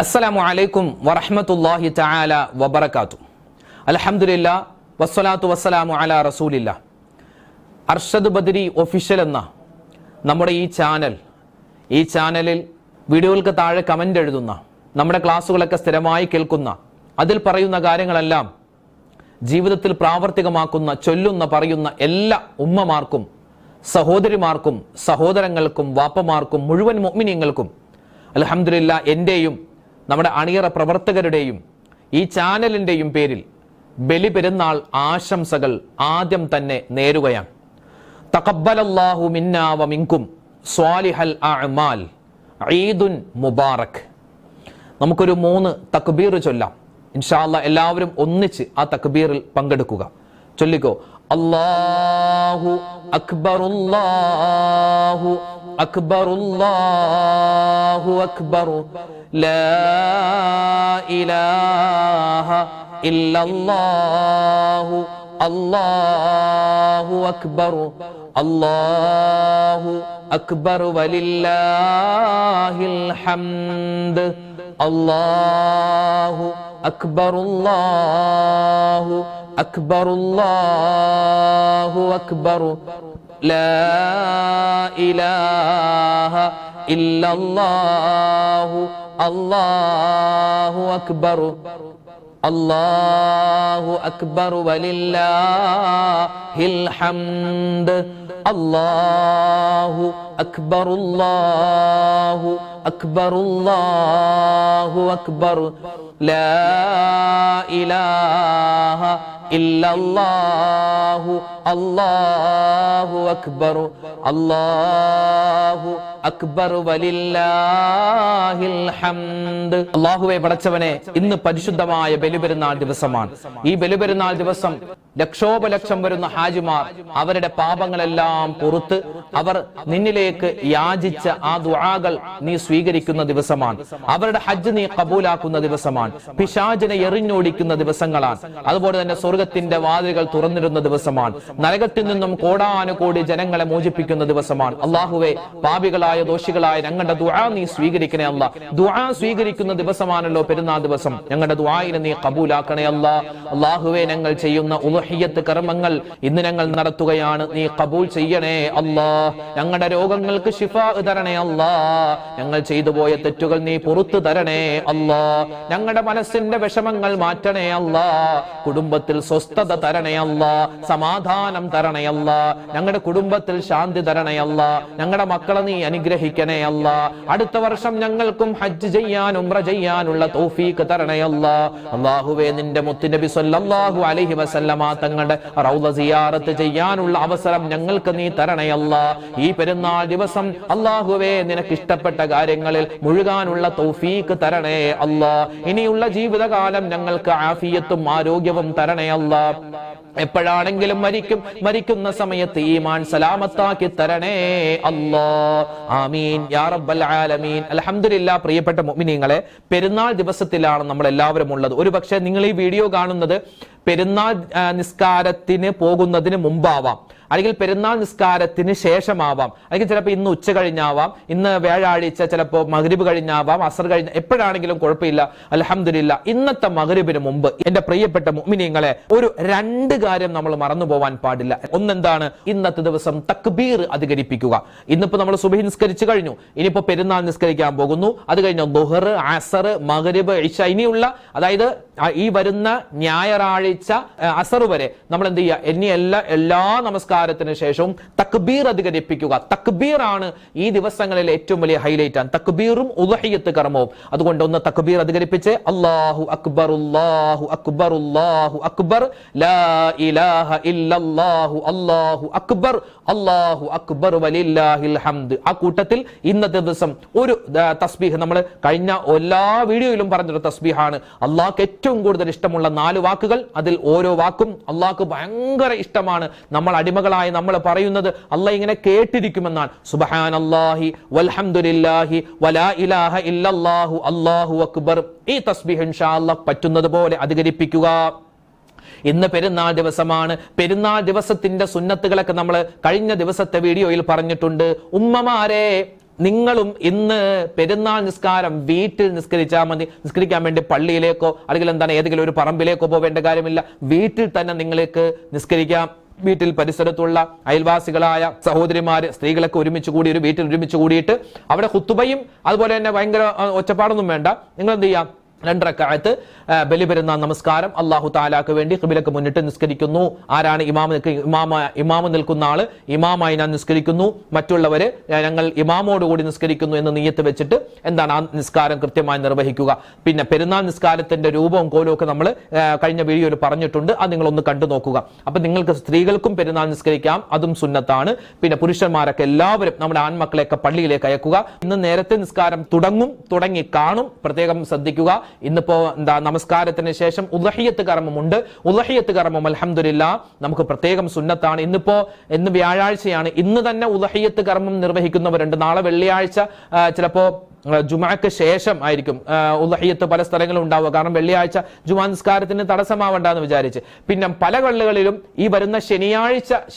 അസ്സലാമു അലൈക്കും വറഹ്മത്തുള്ളാഹി തആല വബറകാതുഹു. അൽഹംദുലില്ലാ വസ്സലാത്തു വസ്സലാമു അലാ റസൂലില്ലാ. അർഷദ് ബദരി ഒഫീഷ്യൽ എന്ന നമ്മുടെ ഈ ചാനലിൽ വീഡിയോകൾക്ക് താഴെ കമന്റ് എഴുതുന്ന, നമ്മുടെ ക്ലാസ്സുകളൊക്കെ സ്ഥിരമായി കേൾക്കുന്ന, അതിൽ പറയുന്ന കാര്യങ്ങളെല്ലാം ജീവിതത്തിൽ പ്രാവർത്തികമാക്കുന്ന, ചൊല്ലുന്ന, പറയുന്ന എല്ലാ ഉമ്മമാർക്കും, സഹോദരിമാർക്കും, സഹോദരങ്ങൾക്കും, വാപ്പമാർക്കും, മുഴുവൻ മുഅ്മിനീങ്ങൾക്കും അൽഹംദുലില്ലാ എന്റെയും നമ്മുടെ അണിയറ പ്രവർത്തകരുടെയും ഈ ചാനലിന്റെയും പേരിൽ ബലിപെരുന്നാൾ ആശംസകൾ ആദ്യം തന്നെ നേരുകയാണ്. തഖബ്ബലല്ലാഹു മിന്നാ വമിൻകും സ്വാലിഹൽ അഅ്മാൽ, ഈദുൻ മുബാറക്. നമുക്കൊരു 3 തക്ബീർ ചൊല്ലാം. ഇൻഷാ അല്ലാഹ് എല്ലാവരും ഒന്നിച്ച് ആ തക്ബീറിൽ പങ്കെടുക്കുക. ചൊല്ലിക്കോ. അല്ലാഹു അക്ബർ, അല്ലാഹു അക്ബർ, അല്ലാഹു അക്ബർ, ലാ ഇലാഹ ഇല്ലല്ലാഹു, അല്ലാഹു അക്ബർ, അല്ലാഹു അക്ബർ വലില്ലാഹിൽ ഹംദ്, അല്ലാഹു അക്ബർ, അല്ലാഹു അക്ബർ, അല്ലാഹു അക്ബർ, ലാ ഇലാഹ ഇല്ലല്ലാഹു, അല്ലാഹു അക്ബർ, അല്ലാഹു അക്ബർ വലില്ലാഹിൽ ഹംദ്, അല്ലാഹു അക്ബർ, അല്ലാഹു അക്ബർ, അല്ലാഹു അക്ബർ, ലാ ഇലാഹ ഇല്ലല്ലാഹു, അല്ലാഹു അക്ബർ, അല്ലാഹു അക്ബർ വലില്ലാഹിൽ ഹംദ്. അല്ലാഹുവേ പടച്ചവനെ, ഇന്ന് പരിശുദ്ധമായ ബലിപെരുന്നാൾ ദിവസമാണ്. ഈ ബലിപെരുന്നാൾ ദിവസം ലക്ഷോപലക്ഷം വരുന്ന ഹാജിമാർ അവരുടെ പാപങ്ങളെല്ലാം പുറത്ത് അവർ നിന്നിലേക്ക് യാചിച്ച ആ ദുആകൾ നീ സ്വീകരിക്കുന്ന ദിവസമാണ്. അവരുടെ ഹജ്ജ് നീ കബൂലാക്കുന്ന ദിവസമാണ്. പിശാചിനെ എറിഞ്ഞോടിക്കുന്ന ദിവസങ്ങളാണ്. അതുപോലെ തന്നെ സ്വർഗത്തിന്റെ വാതിലുകൾ തുറന്നിരുന്ന ദിവസമാണ്. നരകത്തിൽ നിന്നും കോടാനുകോടി ജനങ്ങളെ മോചിപ്പിക്കുന്ന ദിവസമാണ്. അല്ലാഹുവേ, പാപികളായ ദോഷികളായ ഞങ്ങളുടെ ദുആ നീ സ്വീകരിക്കണേ അല്ലാ. ദുആ സ്വീകരിക്കുന്ന ദിവസമാണല്ലോ പെരുന്നാൾ ദിവസം. ഞങ്ങളുടെ ദുആയിനെ നീ കബൂലാക്കണേ അല്ലാ. അല്ലാഹുവേ, ഞങ്ങൾ ചെയ്യുന്ന ഉളുഹിയ്യത്ത് കർമ്മങ്ങൾ ഇന്ന് ഞങ്ങൾ നടത്തുകയാണ്. നീ കബൂൽ ചെയ്യണേ അല്ലാ. ഞങ്ങളുടെ രോഗങ്ങൾക്ക് ശിഫാ തരണേ അല്ലാ. ഞങ്ങൾ ചെയ്തു പോയ തെറ്റുകൾ നീ പുറത്തു തരണേ അല്ലാ. ഞങ്ങളുടെ മനസ്സിന്റെ വിഷമങ്ങൾ മാറ്റണേ അല്ലാ. കുടുംബത്തിൽ സ്വസ്ഥത തരണേ അല്ലാ. സമാധാനം തരണേ അല്ലാ. ഞങ്ങളുടെ കുടുംബത്തിൽ ശാന്തി തരണേ അല്ലാ. ഞങ്ങളുടെ മക്കളെ നീ അനുഗ്രഹിക്കണേ അല്ലാ. അടുത്ത വർഷം ഞങ്ങൾക്കും ഹജ്ജ് ചെയ്യാനും ഉംറ ചെയ്യാനുള്ള തൗഫീഖ് തരണേ അല്ലാ. അല്ലാഹുവേ, നിന്റെ മുത്തുനബി സ്വല്ലല്ലാഹു അലൈഹി വസല്ലമ തങ്ങളുടെ റൗള സിയാറത്ത് ചെയ്യാനുള്ള അവസരം ഞങ്ങൾക്ക് നീ തരണേ അല്ലാ. ഈ പെരുന്നാൾ ദിവസം അല്ലാഹുവേ, നിനക്ക് ഇഷ്ടപ്പെട്ട കാര്യങ്ങളിൽ മുഴുകാനുള്ള തൗഫീഖ് തരണേ അല്ലാ. ഇനിയുള്ള ജീവിതകാലം ഞങ്ങൾക്ക് ആഫിയത്തും ആരോഗ്യവും തരണേ അല്ലാ. എപ്പോഴാണെങ്കിലും മരിക്കുന്ന സമയത്ത് ഈമാൻ സലാമത്താക്കി തരണേ അല്ലാ. ആമീൻ യാ റബ്ബൽ ആലമീൻ. അൽഹംദുലില്ലാ. പ്രിയപ്പെട്ട മുഅ്മിനീങ്ങളെ, പെരുന്നാൾ ദിവസത്തിലാണ് നമ്മൾ എല്ലാവരും ഉള്ളത്. ഒരു പക്ഷേ നിങ്ങൾ ഈ വീഡിയോ കാണുന്നത് പെരുന്നാൾ നിസ്കാരത്തിന് പോകുന്നതിന് മുമ്പാവാം, അല്ലെങ്കിൽ പെരുന്നാൾ നിസ്കാരത്തിന് ശേഷമാവാം, അല്ലെങ്കിൽ ചിലപ്പോൾ ഇന്ന് ഉച്ച കഴിഞ്ഞാവാം, ഇന്ന് വ്യാഴാഴ്ച ചിലപ്പോൾ മഗ്രിബ് കഴിഞ്ഞാവാം, അസർ കഴിഞ്ഞ, എപ്പോഴാണെങ്കിലും കുഴപ്പമില്ല. അൽഹംദുലില്ലാ, ഇന്നത്തെ മഗ്രിബിന് മുമ്പ് എന്റെ പ്രിയപ്പെട്ട മുഅ്മിനീങ്ങളെ, ഒരു 2 കാര്യം നമ്മൾ മറന്നു പോവാൻ പാടില്ല. ഒന്നെന്താണ്? ഇന്നത്തെ ദിവസം തക്ബീർ അധികരിപ്പിക്കുക. ഇന്നിപ്പോ നമ്മൾ സുബ്ഹി നിസ്കരിച്ചു കഴിഞ്ഞു, ഇനിയിപ്പോ പെരുന്നാൾ നിസ്കരിക്കാൻ പോകുന്നു. അത് കഴിഞ്ഞ് ദുഹർ, അസർ, മഗ്രിബ്, ഇശ, ഇനിയുള്ള, അതായത് ഈ വരുന്ന ഞായറാഴ്ച അസർ വരെ നമ്മൾ എന്ത് ചെയ്യുക? ഇനി എല്ലാ നമസ്കാരത്തിന് ശേഷവും തക്ബീർ അധികരിപ്പിക്കുക. തക്ബീർ ആണ് ഈ ദിവസങ്ങളിൽ ഏറ്റവും വലിയ ഹൈലൈറ്റ് ആണ്. തക്ബീറും ഉളുഹിയ്യത്ത് കർമ്മവും. അതുകൊണ്ട് ഒന്ന് തക്ബീർ അധികരിപ്പിച്ച് അല്ലാഹു അക്ബർ, അല്ലാഹു അക്ബർ, അല്ലാഹു അക്ബർ, ലാ ഇലാഹ ഇല്ലല്ലാഹു, അല്ലാഹു അക്ബർ, അല്ലാഹു അക്ബർ വലില്ലാഹിൽ ഹംദ്. ആ കൂട്ടത്തിൽ ഇന്നത്തെ ദിവസം ഒരു തസ്ബീഹ്, നമ്മൾ കഴിഞ്ഞ എല്ലാ വീഡിയോയിലും പറഞ്ഞൊരു തസ്ബീഹാണ്. അള്ളാഹ്ക്ക് ഏറ്റവും കൂടുതൽ ഇഷ്ടമുള്ള 4 വാക്കുകൾ. അതിൽ ഓരോ വാക്കും അള്ളാഹ്ക്ക് ഭയങ്കര ഇഷ്ടമാണ്. നമ്മൾ അടിമകളായി നമ്മൾ പറയുന്നത് അള്ളാഹ് ഇങ്ങനെ കേട്ടിരിക്കുമെന്നാണ്. സുബ്ഹാനല്ലാഹി വൽഹംദുലില്ലാഹി വലാ ഇലാഹ ഇല്ലല്ലാഹു, അല്ലാഹു അക്ബർ. ഈ തസ്ബീഹ് ഇൻഷാ അല്ലാഹ് പറ്റുന്നത് പോലെ അധികരിപ്പിക്കുക. ഇന്ന് പെരുന്നാൾ ദിവസമാണ്. പെരുന്നാൾ ദിവസത്തിന്റെ സുന്നത്തുകളൊക്കെ നമ്മൾ കഴിഞ്ഞ ദിവസത്തെ വീഡിയോയിൽ പറഞ്ഞിട്ടുണ്ട്. ഉമ്മമാരെ, നിങ്ങളും ഇന്ന് പെരുന്നാൾ നിസ്കാരം വീട്ടിൽ നിസ്കരിച്ചാൽ മതി. നിസ്കരിക്കാൻ വേണ്ടി പള്ളിയിലേക്കോ അല്ലെങ്കിൽ ഏതെങ്കിലും ഒരു പറമ്പിലേക്കോ പോവേണ്ട കാര്യമില്ല. വീട്ടിൽ തന്നെ നിങ്ങൾക്ക് നിസ്കരിക്കാം. വീട്ടിൽ പരിസരത്തുള്ള അയൽവാസികളായ സഹോദരിമാര്, സ്ത്രീകളൊക്കെ ഒരുമിച്ച് കൂടി ഒരു വീട്ടിൽ ഒരുമിച്ച് കൂടിയിട്ട് അവിടെ ഖുതുബയും അതുപോലെ തന്നെ ഭയങ്കര ഒച്ചപ്പാടൊന്നും വേണ്ട. നിങ്ങൾ എന്ത് ചെയ്യാം, 2 റക്അത്ത് ബലിപെരുന്നാൾ നമസ്കാരം അല്ലാഹു തആലാക്ക് വേണ്ടി ഖിബലക്ക് മുന്നിട്ട് നിസ്കരിക്കുന്നു. ആരാണ് ഇമാമ് നിൽക്കുന്ന ആള്? ഇമാമായി ഞാൻ നിസ്കരിക്കുന്നു, മറ്റുള്ളവര് ഞങ്ങൾ ഇമാമോടുകൂടി നിസ്കരിക്കുന്നു എന്ന് നിയ്യത്ത് വെച്ചിട്ട് ആ നിസ്കാരം കൃത്യമായി നിർവഹിക്കുക. പിന്നെ പെരുന്നാൾ നിസ്കാരത്തിന്റെ രൂപവും കോലവും ഒക്കെ നമ്മൾ കഴിഞ്ഞ വീഡിയോയിൽ പറഞ്ഞിട്ടുണ്ട്. അത് നിങ്ങളൊന്ന് കണ്ടു നോക്കുക. അപ്പൊ നിങ്ങൾക്ക് സ്ത്രീകൾക്കും പെരുന്നാൾ നിസ്കരിക്കാം, അതും സുന്നത്താണ്. പിന്നെ പുരുഷന്മാരൊക്കെ എല്ലാവരും നമ്മുടെ ആൺമക്കളെയൊക്കെ പള്ളിയിലേക്ക് അയക്കുക. ഇന്ന് നേരത്തെ നിസ്കാരം തുടങ്ങി കാണും, പ്രത്യേകം ശ്രദ്ധിക്കുക. ഇന്നിപ്പോ നമസ്കാരത്തിന് ശേഷം ഉദ്ഹിയ്യത്ത് കർമ്മമുണ്ട്. ഉദ്ഹിയ്യത്ത് കർമ്മം അൽഹംദുലില്ലാഹ് നമുക്ക് പ്രത്യേകം സുന്നത്താണ്. ഇന്ന് വ്യാഴാഴ്ചയാണ്. ഇന്ന് തന്നെ ഉദ്ഹിയ്യത്ത് കർമ്മം നിർവഹിക്കുന്നവരുണ്ട്. നാളെ വെള്ളിയാഴ്ച ചിലപ്പോ ജുമാക്ക് ശേഷം ആയിരിക്കും ഉദ്ഹിയ്യത്ത് പല സ്ഥലങ്ങളും ഉണ്ടാവുക. കാരണം വെള്ളിയാഴ്ച ജുമാ നിസ്കാരത്തിന് തടസ്സമാവണ്ടെന്ന് വിചാരിച്ച്. പിന്നെ പല പള്ളികളിലും ഈ വരുന്ന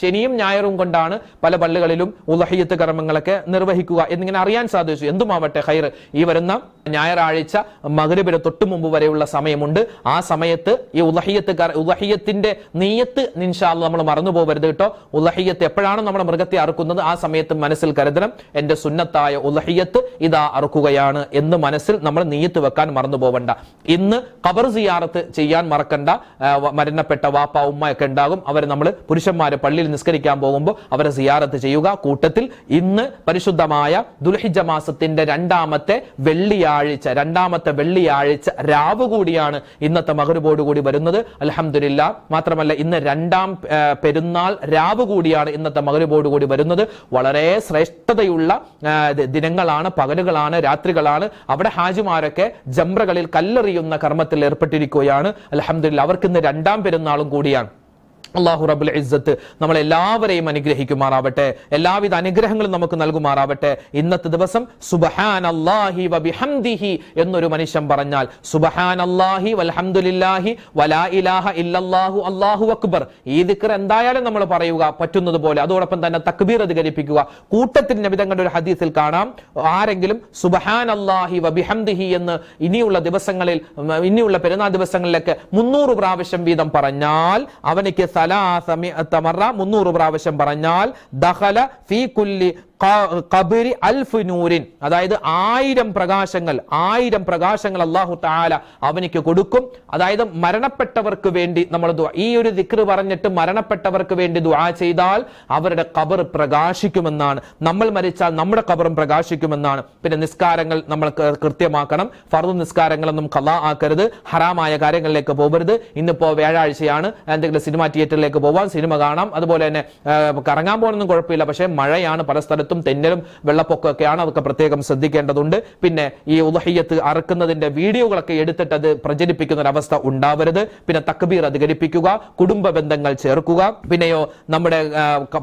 ശനിയും ഞായറും കൊണ്ടാണ് പല പള്ളികളിലും ഉദ്ഹിയ്യത്ത് കർമ്മങ്ങളൊക്കെ നിർവഹിക്കുക എന്നിങ്ങനെ അറിയാൻ സാധിച്ചു. എന്തുമാവട്ടെ ഖൈർ, ഈ വരുന്ന ഞായറാഴ്ച മഗ്രിബിന് തൊട്ടു മുമ്പ് വരെയുള്ള സമയമുണ്ട്. ആ സമയത്ത് ഈ ഉദ്ഹിയ്യത്തിന്റെ നിയ്യത്ത് ഇൻഷാ അല്ലാഹ് നമ്മൾ മറന്നു പോകരുത് കേട്ടോ. ഉദ്ഹിയ്യത്ത് എപ്പോഴാണ് നമ്മൾ മൃഗത്തെ അറുക്കുന്നത് ആ സമയത്ത് മനസ്സിൽ കരുതണം, എന്റെ സുന്നത്തായ ഉദ്ഹിയ്യത്ത് ഇതാ ാണ് എന്ന് മനസ്സിൽ നമ്മൾ നിയ്യത്ത് വെക്കാൻ മറന്നു പോവണ്ട. ഇന്ന് ഖബർ സിയാറത്ത് ചെയ്യാൻ മറക്കണ്ട. മരണപ്പെട്ട വാപ്പ ഉമ്മയൊക്കെ ഉണ്ടാകും. അവരെ നമ്മൾ പുരുഷന്മാര് പള്ളിയിൽ നിസ്കരിക്കാൻ പോകുമ്പോൾ അവരെ സിയാറത്ത് ചെയ്യുക. കൂട്ടത്തിൽ ഇന്ന് പരിശുദ്ധമായ ദുൽഹിജ്ജ മാസത്തിന്റെ രണ്ടാമത്തെ വെള്ളിയാഴ്ച രാവ് കൂടിയാണ് ഇന്നത്തെ മഗ്രിബോട് കൂടി വരുന്നത്. അൽഹംദുലില്ലാഹ്. മാത്രമല്ല ഇന്ന് 2ാം പെരുന്നാൾ രാവ് കൂടിയാണ് ഇന്നത്തെ മഗ്രിബോട് കൂടി വരുന്നത്. വളരെ ശ്രേഷ്ഠതയുള്ള ദിനങ്ങളാണ്, പകലുകളാണ്, രാത്രികളാണ്. അവിടെ ഹാജിമാരൊക്കെ ജംറകളിൽ കല്ലെറിയുന്ന കർമ്മത്തിൽ ഏർപ്പെട്ടിരിക്കുകയാണ്. അൽഹംദുലില്ലാഹ്. അവർക്ക് ഇന്ന് 2ാം പെരുന്നാളും കൂടിയാണ്. അല്ലാഹു റബ്ബുൽ ഇസ്സത്ത് നമ്മളെല്ലാവരെയും അനുഗ്രഹിക്കുമാറാവട്ടെ. എല്ലാവിധ അനുഗ്രഹങ്ങളും നമുക്ക് നൽകുമാറാവട്ടെ. ഇന്നത്തെ ദിവസം സുബ്ഹാനല്ലാഹി വബിഹംദിഹി എന്നൊരു മനുഷ്യൻ പറഞ്ഞാൽ, സുബ്ഹാനല്ലാഹി വൽഹംദുലില്ലാഹി വലാ ഇലാഹ ഇല്ലല്ലാഹു അല്ലാഹു അക്ബർ, ഈ ദിക്ർ എന്തായാലും നമ്മൾ പറയുക പറ്റുന്നത് പോലെ. അതോടൊപ്പം തന്നെ തക്ബീർ അധികരിപ്പിക്കുക. കൂട്ടത്തിൽ നബി തങ്ങളുടെ ഒരു ഹദീസിൽ കാണാം, ആരെങ്കിലും സുബ്ഹാനല്ലാഹി വബിഹംദിഹി എന്ന് ഇനിയുള്ള പെരുന്നാൾ ദിവസങ്ങളിലേക്ക് 300 പ്രാവശ്യം വീതം പറഞ്ഞാൽ അവനിക്ക് 300 പ്രാവശ്യം പറഞ്ഞാൽ ദഖല ഫീ കുല്ലി ഖബരി അൽഫ് നൂരിൻ, അതായത് 1000 പ്രകാശങ്ങൾ അല്ലാഹു തആല അവനിക്ക് കൊടുക്കും. അതായത് മരണപ്പെട്ടവർക്ക് വേണ്ടി നമ്മൾ ഈ ഒരു ദിക്ർ പറഞ്ഞിട്ട് മരണപ്പെട്ടവർക്ക് വേണ്ടി ദുആ ചെയ്താൽ അവരുടെ ഖബർ പ്രകാശിക്കുമെന്നാണ്. നമ്മൾ മരിച്ചാൽ നമ്മുടെ ഖബറും പ്രകാശിക്കുമെന്നാണ്. പിന്നെ നിസ്കാരങ്ങൾ നമ്മൾ കൃത്യമാക്കണം. ഫർദ് നിസ്കാരങ്ങളൊന്നും ഖളാ ആക്കരുത്. ഹറാമായ കാര്യങ്ങളിലേക്ക് പോകരുത്. ഇന്നിപ്പോ വ്യാഴാഴ്ചയാണ്, എന്തെങ്കിലും സിനിമ തിയേറ്ററിലേക്ക് പോവാം, സിനിമ കാണാം. അതുപോലെ തന്നെ കറങ്ങാൻ പോകണമെന്നും കുഴപ്പമില്ല. പക്ഷേ മഴയാണ്, പല സ്ഥലത്തും തെന്നലും വെള്ളപ്പൊക്കമൊക്കെയാണ്. അതൊക്കെ പ്രത്യേകം ശ്രദ്ധിക്കേണ്ടതുണ്ട്. പിന്നെ ഈ ഉദ്ഹിയ്യത്ത് അറുക്കുന്നതിന്റെ വീഡിയോകളൊക്കെ എടുത്തിട്ട് അത് പ്രചരിപ്പിക്കുന്ന ഒരു അവസ്ഥ ഉണ്ടാവരുത്. പിന്നെ തക്ബീർ അധികരിപ്പിക്കുക, കുടുംബ ബന്ധങ്ങൾ ചേർക്കുക. പിന്നെയോ നമ്മുടെ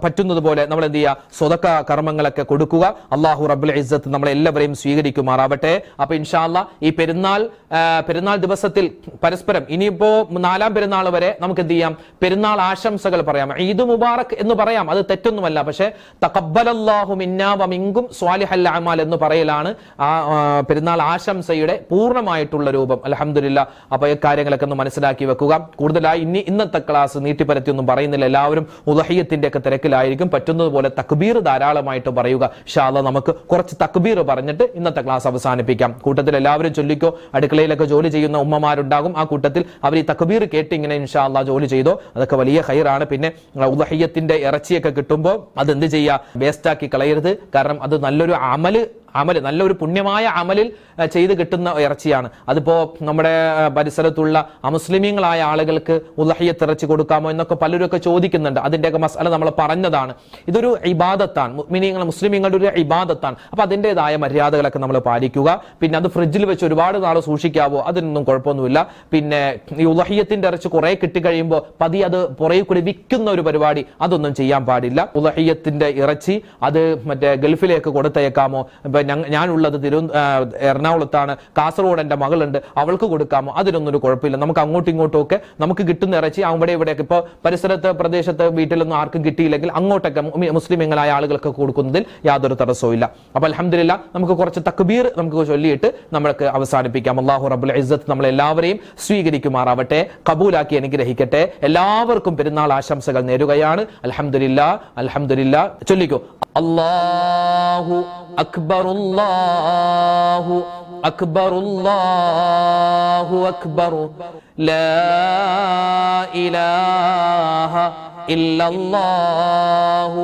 പറ്റുന്നത് പോലെ നമ്മൾ എന്ത് ചെയ്യുക, സ്വതക്ക കർമ്മങ്ങളൊക്കെ കൊടുക്കുക. അല്ലാഹു റബ്ബുൽ ഇസ്സത്ത് നമ്മളെ എല്ലാവരെയും സ്വീകരിക്കുമാറാവട്ടെ. അപ്പൊ ഇൻഷാ അല്ലാഹ് ഈ പെരുന്നാൾ ദിവസത്തിൽ പരസ്പരം ഇനിയിപ്പോ 4ാം പെരുന്നാൾ വരെ നമുക്ക് എന്ത് ചെയ്യാം, പെരുന്നാൾ ആശംസകൾ പറയാം. ഈദ് മുബാറക് എന്ന് പറയാം, അത് തെറ്റൊന്നുമല്ല. പക്ഷേ തഖബ്ബലല്ലാഹു മിന്നാ വമിൻകും സ്വാലിഹൽ അഅമാൽ എന്ന് പറയലാണ് ആ പെരുന്നാൾ ആശംസയുടെ പൂർണ്ണമായിട്ടുള്ള രൂപം. അൽഹംദുലില്ലാഹ്. അപ്പൊ ഈ കാര്യങ്ങളൊക്കെ ഒന്ന് മനസ്സിലാക്കി വെക്കുക. കൂടുതലായി ഇന്നത്തെ ക്ലാസ് നീട്ടിപ്പരത്തിയൊന്നും പറയുന്നില്ല. എല്ലാവരും ഉദ്ഹിയ്യത്തിന്റെ ഒക്കെ തിരക്കിലായിരിക്കും. പറ്റുന്നതുപോലെ തക്ബീർ ധാരാളമായിട്ട് പറയുക. ഇൻഷാ അല്ലാഹ് നമുക്ക് കുറച്ച് തക്ബീർ പറഞ്ഞിട്ട് ഇന്നത്തെ ക്ലാസ് അവസാനിപ്പിക്കാം. കൂട്ടത്തിൽ എല്ലാവരും ചൊല്ലിക്കോ. അടുക്കളയിലൊക്കെ ജോലി ചെയ്യുന്ന ഉമ്മമാരുണ്ടാകും. ആ കൂട്ടത്തിൽ അവർ ഈ തക്ബീർ കേട്ട് ഇങ്ങനെ ഇൻഷാ അല്ലാഹ് ജോലി ചെയ്തോ. അതൊക്കെ വലിയ ഖൈറാണ്. പിന്നെ ഉദ്ഹിയ്യത്തിന്റെ ഇറച്ചിയൊക്കെ കിട്ടുമ്പോൾ അതെന്ത് ചെയ്യുക, വേസ്റ്റ് ആക്കി കളയരുത്. കാരണം അത് നല്ലൊരു നല്ലൊരു പുണ്യമായ അമലിൽ ചെയ്ത് കിട്ടുന്ന ഇറച്ചിയാണ്. അതിപ്പോ നമ്മുടെ പരിസരത്തുള്ള അമുസ്ലിമീങ്ങളായ ആളുകൾക്ക് ഉദ്ഹിയ്യത്ത് ഇറച്ചി കൊടുക്കാമോ എന്നൊക്കെ പലരൊക്കെ ചോദിക്കുന്നുണ്ട്. അതിന്റെയൊക്കെ മസ്അല നമ്മൾ പറഞ്ഞതാണ്. ഇതൊരു ഇബാദത്താണ്, മുസ്ലിമീങ്ങളുടെ ഒരു ഇബാദത്താണ്. അപ്പൊ അതിൻ്റെതായ മര്യാദകളൊക്കെ നമ്മൾ പാലിക്കുക. പിന്നെ അത് ഫ്രിഡ്ജിൽ വെച്ച് ഒരുപാട് നാൾ സൂക്ഷിക്കാവോ, അതിനൊന്നും കുഴപ്പമൊന്നുമില്ല. പിന്നെ ഈ ഉദ്ഹിയ്യത്തിന്റെ ഇറച്ചി കുറെ കിട്ടിക്കഴിയുമ്പോൾ അത് പുറകെ കൂടി വിൽക്കുന്ന ഒരു പരിപാടി, അതൊന്നും ചെയ്യാൻ പാടില്ല. ഉദ്ഹിയ്യത്തിന്റെ ഇറച്ചി അത് മറ്റേ ഗൾഫിലേക്ക് കൊടുത്തയക്കാമോ, ഞാനുള്ളത് എറണാകുളത്താണ്, കാസർഗോഡ് എൻ്റെ മകളുണ്ട്, അവൾക്ക് കൊടുക്കാമോ? അതിനൊന്നും ഒരു കുഴപ്പമില്ല. നമുക്ക് അങ്ങോട്ടും ഇങ്ങോട്ടും ഒക്കെ നമുക്ക് കിട്ടുന്ന ഇറച്ചി അവിടെ ഇവിടെയൊക്കെ ഇപ്പോൾ പരിസരത്ത് പ്രദേശത്ത് വീട്ടിലൊന്നും ആർക്കും കിട്ടിയില്ലെങ്കിൽ അങ്ങോട്ടൊക്കെ മുസ്ലിമീങ്ങളായ ആളുകൾക്ക് കൊടുക്കുന്നതിൽ യാതൊരു തടസ്സവും ഇല്ല. അപ്പൊ അൽഹംദുലില്ലാ നമുക്ക് കുറച്ച് തക്ബീർ നമുക്ക് ചൊല്ലിയിട്ട് നമ്മൾക്ക് അവസാനിപ്പിക്കാം. അല്ലാഹു റബ്ബുൽ ഇസ്സത്ത് നമ്മളെല്ലാവരെയും സ്വീകരിക്കുമാറാവട്ടെ, കബൂലാക്കി അനുഗ്രഹിക്കട്ടെ. എല്ലാവർക്കും പെരുന്നാൾ ആശംസകൾ നേരുകയാണ്. അൽഹംദുലില്ലാ അൽഹംദുലില്ലാ ചൊല്ലിക്കോ. അല്ലാഹു അക്ബർ അല്ലാഹു അക്ബർ അല്ലാഹു അക്ബർ ലാ ഇലാഹ ഇല്ലല്ലാഹു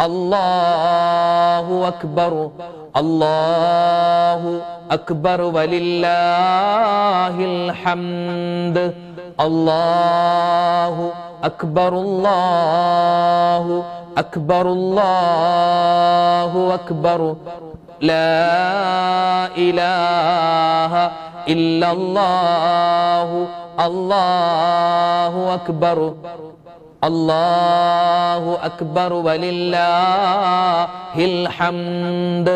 അല്ലാഹു അക്ബർ അല്ലാഹു അക്ബർ വലില്ലാഹിൽ ഹംദ് അല്ലാഹു അക്ബർ അല്ലാഹു അക്ബർ അല്ലാഹു അക്ബർ ലാ ഇലാഹ ഇല്ലല്ലാഹു അല്ലാഹു അക്ബർ അല്ലാഹു അക്ബർ വലില്ലാഹിൽ ഹംദ്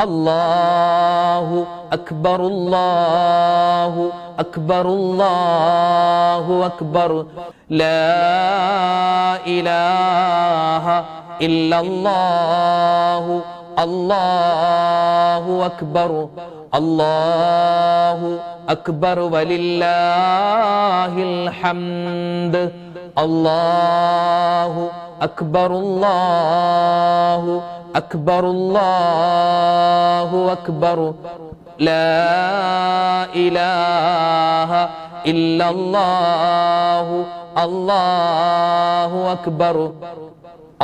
അല്ലാഹു അക്ബർ അല്ലാഹു അക്ബർ അല്ലാഹു അക്ബർ ലാ ഇലാഹ ഇല്ലല്ലാഹു അല്ലാഹു അക്ബർ അല്ലാഹു അക്ബർ വലില്ലാഹിൽ ഹംദ് അല്ലാഹു അക്ബർ അല്ലാഹു അക്ബർ അല്ലാഹു അക്ബർ ലാ ഇലാഹ ഇല്ലല്ലാഹു അല്ലാഹു അക്ബർ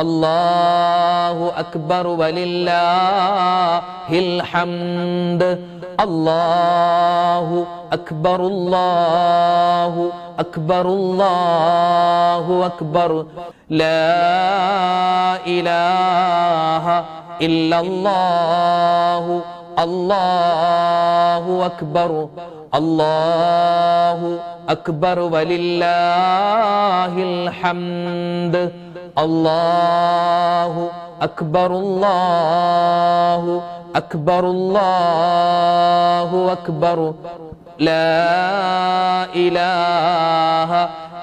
അല്ലാഹു അക്ബർ വലില്ലാഹിൽ ഹംദ് അല്ലാഹു അക്ബർ അല്ലാഹു അക്ബർ അല്ലാഹു അക്ബർ ലാ ഇലാഹ ഇല്ലല്ലാഹു അല്ലാഹു അക്ബർ അല്ലാഹു അക്ബർ വലില്ലാഹിൽ ഹംദ് അല്ലാഹു അക്ബർ അല്ലാഹു അക്ബർ അല്ലാഹു അക്ബർ ലാ ഇലാഹ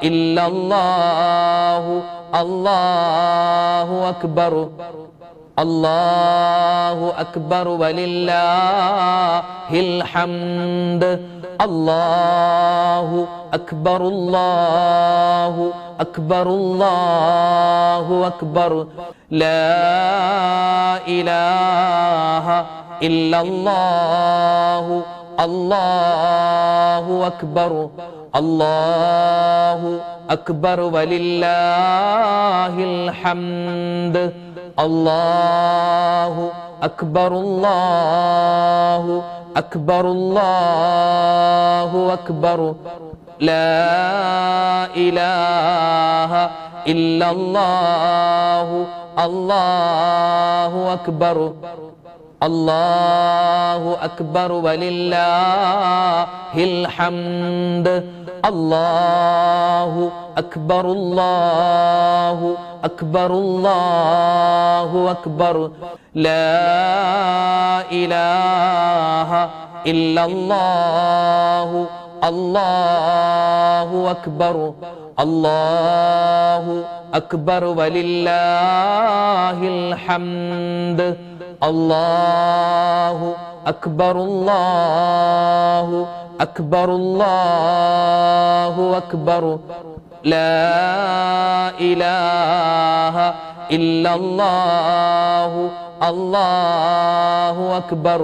ഇല്ലല്ലാഹു അല്ലാഹു അക്ബർ അല്ലാഹു അക്ബർ വലില്ലാഹിൽ ഹംദ് അല്ലാഹു അക്ബർ അല്ലാഹു അക്ബർ അല്ലാഹു അക്ബർ ലാ ഇലാഹ ഇല്ലല്ലാഹു അല്ലാഹു അക്ബർ അല്ലാഹു അക്ബർ വലില്ലാഹിൽ ഹംദ് അല്ലാഹു അക്ബർ അല്ലാഹു അക്ബർ അല്ലാഹു അക്ബർ ലാ ഇലാഹ ഇല്ലല്ലാഹു അല്ലാഹു അക്ബർ അല്ലാഹു അക്ബർ വലില്ലാഹിൽ ഹംദ് അല്ലാഹു അക്ബർ അല്ലാഹു അക്ബർ അല്ലാഹു അക്ബർ ലാ ഇലാഹ ഇല്ലല്ലാഹു അല്ലാഹു അക്ബർ അല്ലാഹു അക്ബർ വലില്ലാഹിൽ ഹംദ് അല്ലാഹു അക്ബർ അല്ലാഹു അക്ബർ അല്ലാഹു അക്ബർ ലാ ഇലാഹ ഇല്ലല്ലാഹു അല്ലാഹു അക്ബർ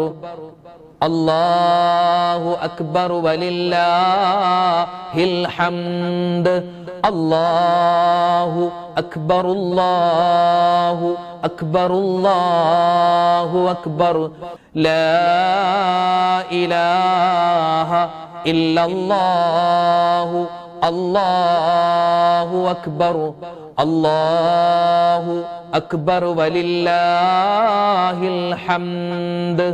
അല്ലാഹു അക്ബർ വലില്ലാഹിൽ ഹംദ് അല്ലാഹു അക്ബർ അല്ലാഹു അക്ബർ അല്ലാഹു അക്ബർ ലാ ഇലാഹ ഇല്ലല്ലാഹു അല്ലാഹു അക്ബർ അല്ലാഹു അക്ബർ വലില്ലാഹിൽ ഹംദ്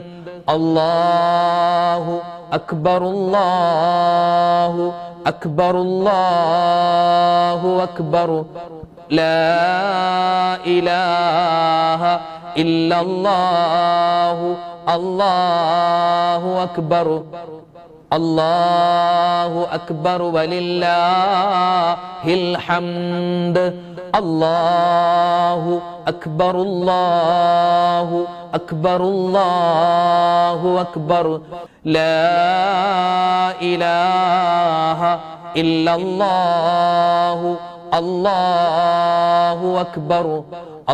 അല്ലാഹു അക്ബർ അല്ലാഹു അക്ബർ അല്ലാഹു അക്ബർ ലാ ഇലാഹ ഇല്ലല്ലാഹു അല്ലാഹു അക്ബർ അല്ലാഹു അക്ബർ വലില്ലാഹിൽ ഹംദ് അല്ലാഹു അക്ബർ അല്ലാഹു അക്ബർ അല്ലാഹു അക്ബർ ലാ ഇലാഹ ഇല്ലല്ലാഹു അല്ലാഹു അക്ബർ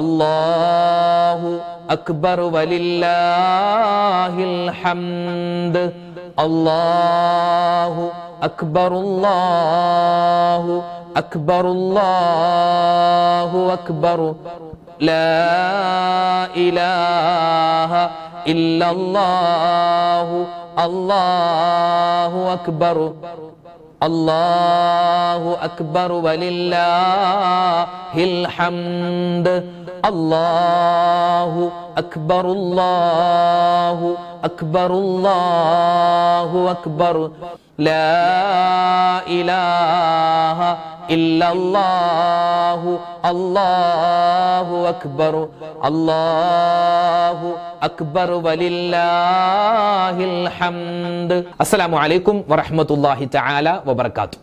അല്ലാഹു അക്ബർ വലില്ലാഹിൽ ഹംദ് അല്ലാഹു അക്ബർ അല്ലാഹു അക്ബർ അല്ലാഹു അക്ബർ ലാ ഇലാഹ ഇല്ലല്ലാഹു അല്ലാഹു അക്ബർ അല്ലാഹു അക്ബർ വലില്ലാഹിൽ ഹംദ് അല്ലാഹു അക്ബർ അല്ലാഹു അക്ബർ അല്ലാഹു അക്ബർ ലാ ഇലാഹ ഇല്ലല്ലാഹു അല്ലാഹു അക്ബർ അല്ലാഹു അക്ബർ വലില്ലാഹിൽ ഹംദ്. അസ്സലാമു അലൈക്കും വറഹ്മത്തുള്ളാഹി തആല വബറകാതുഹു.